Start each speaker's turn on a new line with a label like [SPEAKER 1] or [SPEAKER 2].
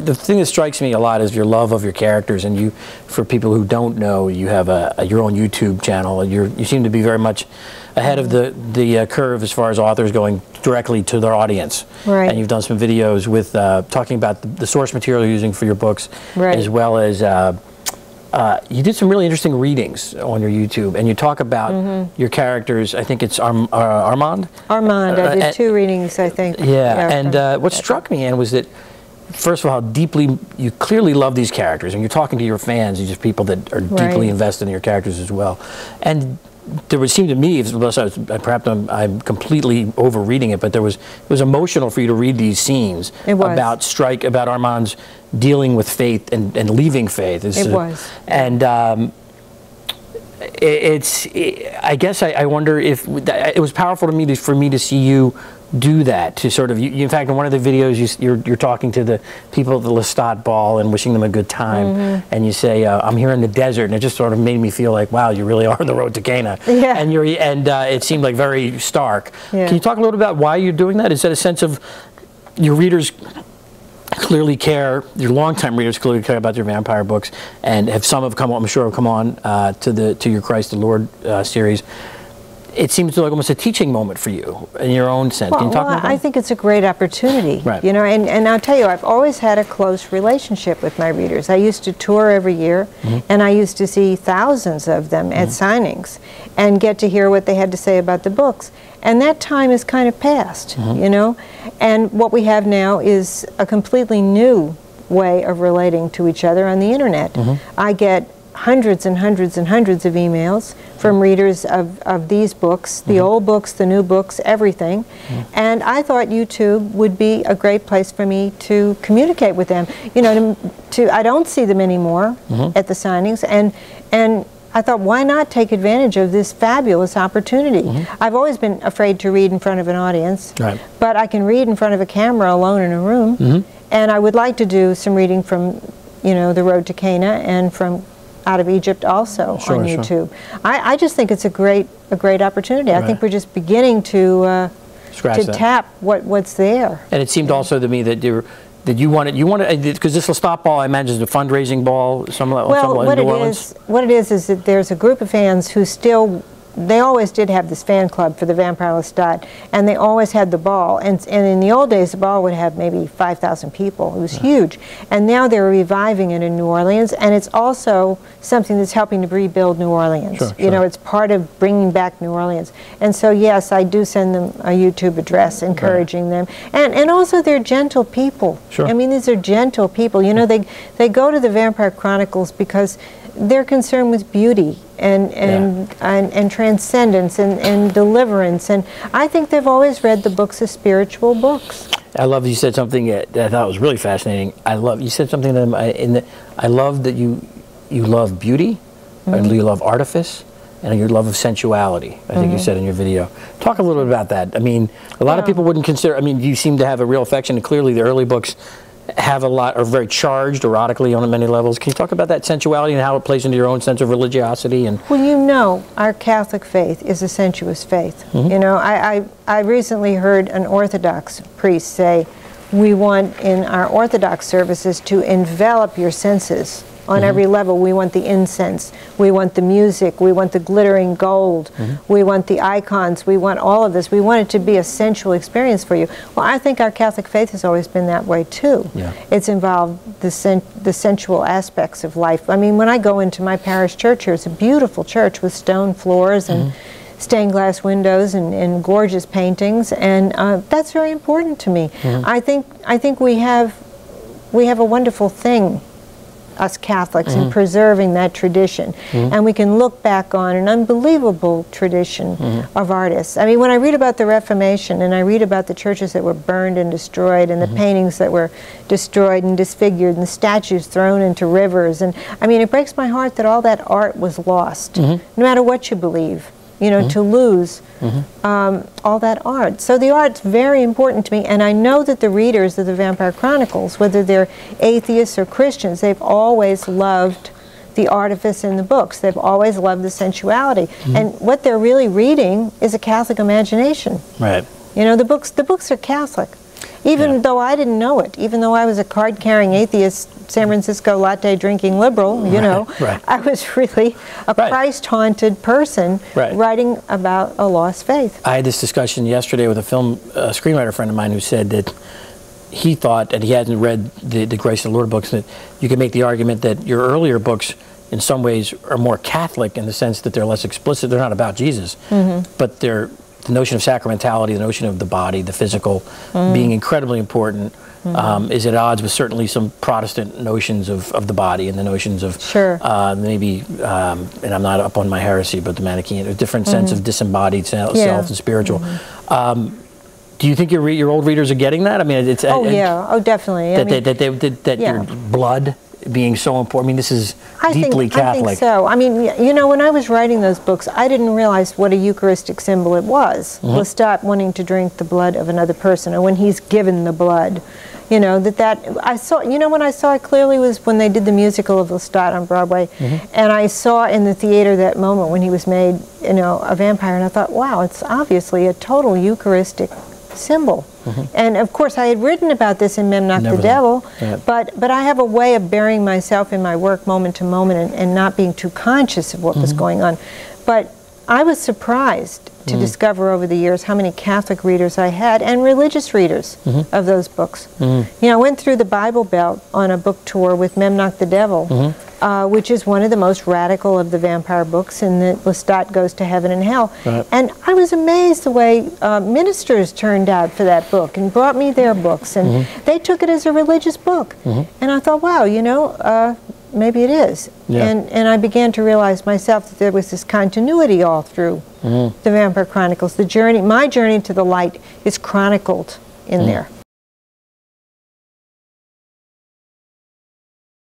[SPEAKER 1] the thing that strikes me a lot is your love of your characters, and you, for people who don't know, you have your own YouTube channel, and you seem to be very much ahead of the curve as far as authors going directly to their audience.
[SPEAKER 2] Right.
[SPEAKER 1] And you've done some videos with talking about the source material you're using for your books,
[SPEAKER 2] right,
[SPEAKER 1] as well as you did some really interesting readings on your YouTube, and you talk about your characters. I think it's Armand?
[SPEAKER 2] Armand. I did 2 readings, I think.
[SPEAKER 1] Yeah, and what struck me, Anne, was that, first of all, how deeply, you clearly love these characters, and you're talking to your fans, these are people that are deeply invested in your characters as well. And there would seem to me, perhaps I'm completely overreading it, but it was emotional for you to read these scenes about Armand's dealing with faith and leaving faith. It was. And I guess I wonder if it was powerful to me for me to see you do that, to sort of, in fact, in one of the videos you're talking to the people at the Lestat ball and wishing them a good time, and you say, I'm here in the desert, and it just sort of made me feel like, wow, you really are on the road to Cana. Yeah. And it seemed like very stark. Yeah. Can you talk a little about why you're doing that? Is that a sense of your readers clearly care, your longtime readers clearly care about your vampire books, and some have come on, I'm sure have come on to your Christ the Lord series. It seems like almost a teaching moment for you in your own sense. Can you talk about that?
[SPEAKER 2] I think it's a great opportunity.
[SPEAKER 1] Right.
[SPEAKER 2] You know, and I'll tell you, I've always had a close relationship with my readers. I used to tour every year, and I used to see thousands of them at signings and get to hear what they had to say about the books. And that time is kind of past, you know. And what we have now is a completely new way of relating to each other on the internet. I get hundreds and hundreds and hundreds of emails from readers of these books, the old books, the new books, everything. And I thought YouTube would be a great place for me to communicate with them. You know, I don't see them anymore at the signings, and I thought, why not take advantage of this fabulous opportunity? I've always been afraid to read in front of an audience, but I can read in front of a camera alone in a room, and I would like to do some reading from, you know, The Road to Cana and from Out of Egypt also on YouTube. I just think it's a great opportunity. I think we're just beginning to tap what's there.
[SPEAKER 1] And it seemed also to me that you wanted because this Lestat ball, I imagine, is a fundraising ball.
[SPEAKER 2] What it is that there's a group of fans who still, they always did have this fan club for the Vampire Lestat, and they always had the ball. And in the old days, the ball would have maybe 5,000 people. It was huge. And now they're reviving it in New Orleans, and it's also something that's helping to rebuild New Orleans. You know, it's part of bringing back New Orleans. And so, yes, I do send them a YouTube address encouraging them. And also, they're gentle people. I mean, these are gentle people. You know, they go to the Vampire Chronicles because they're concerned with beauty and transcendence and deliverance, and I think they've always read the books as spiritual books.
[SPEAKER 1] I love you said something that I thought was really fascinating. You said something that I love that you love beauty, and you love artifice, and your love of sensuality, I think you said in your video. Talk a little bit about that. I mean, a lot of people wouldn't consider, I mean, you seem to have a real affection, and clearly the early books have are very charged erotically on many levels. Can you talk about that sensuality and how it plays into your own sense of religiosity? And
[SPEAKER 2] well, you know, our Catholic faith is a sensuous faith. You know, I recently heard an Orthodox priest say, we want in our Orthodox services to envelop your senses on every level. We want the incense, we want the music, we want the glittering gold, we want the icons, we want all of this. We want it to be a sensual experience for you. Well, I think our Catholic faith has always been that way too. It's involved the sensual aspects of life. I mean, when I go into my parish church here, it's a beautiful church with stone floors and stained glass windows and gorgeous paintings, and that's very important to me. I think we have a wonderful thing, us Catholics, in preserving that tradition. And we can look back on an unbelievable tradition of artists. I mean, when I read about the Reformation and I read about the churches that were burned and destroyed and the paintings that were destroyed and disfigured and the statues thrown into rivers, and I mean, it breaks my heart that all that art was lost, no matter what you believe. You know, to lose all that art. So the art's very important to me, and I know that the readers of the Vampire Chronicles, whether they're atheists or Christians, they've always loved the artifice in the books. They've always loved the sensuality. And what they're really reading is a Catholic imagination. You know, the books are Catholic. even though I didn't know it, even though I was a card-carrying atheist, San Francisco latte-drinking liberal, you know, I was really a Christ-haunted person writing about a lost faith.
[SPEAKER 1] I had this discussion yesterday with a film screenwriter friend of mine who said that he thought, and he hadn't read the Grace of the Lord books, that you could make the argument that your earlier books in some ways are more Catholic in the sense that they're less explicit. They're not about Jesus, but they're the notion of sacramentality, the notion of the body, the physical, being incredibly important, is at odds with certainly some Protestant notions of the body and the notions of maybe, and I'm not up on my heresy, but the Manichaean, a different sense of disembodied self and spiritual. Do you think your old readers are getting that? I mean, it's
[SPEAKER 2] definitely.
[SPEAKER 1] That your blood being so important. I mean, this is deeply Catholic.
[SPEAKER 2] I think so. I mean, you know, when I was writing those books, I didn't realize what a Eucharistic symbol it was. Lestat wanting to drink the blood of another person, or when he's given the blood. You know, I saw, you know, when I saw it clearly was when they did the musical of Lestat on Broadway, and I saw in the theater that moment when he was made, you know, a vampire, and I thought, wow, it's obviously a total Eucharistic symbol. And of course I had written about this in Memnoch the Devil, but I have a way of burying myself in my work moment to moment and not being too conscious of what was going on. But I was surprised to discover over the years how many Catholic readers I had and religious readers of those books. You know, I went through the Bible Belt on a book tour with Memnoch the Devil, which is one of the most radical of the vampire books, and that Lestat goes to heaven and hell. And I was amazed the way ministers turned out for that book and brought me their books, and they took it as a religious book. And I thought, wow, you know, maybe it is. And I began to realize myself that there was this continuity all through the Vampire Chronicles. The journey, my journey to the light is chronicled in there.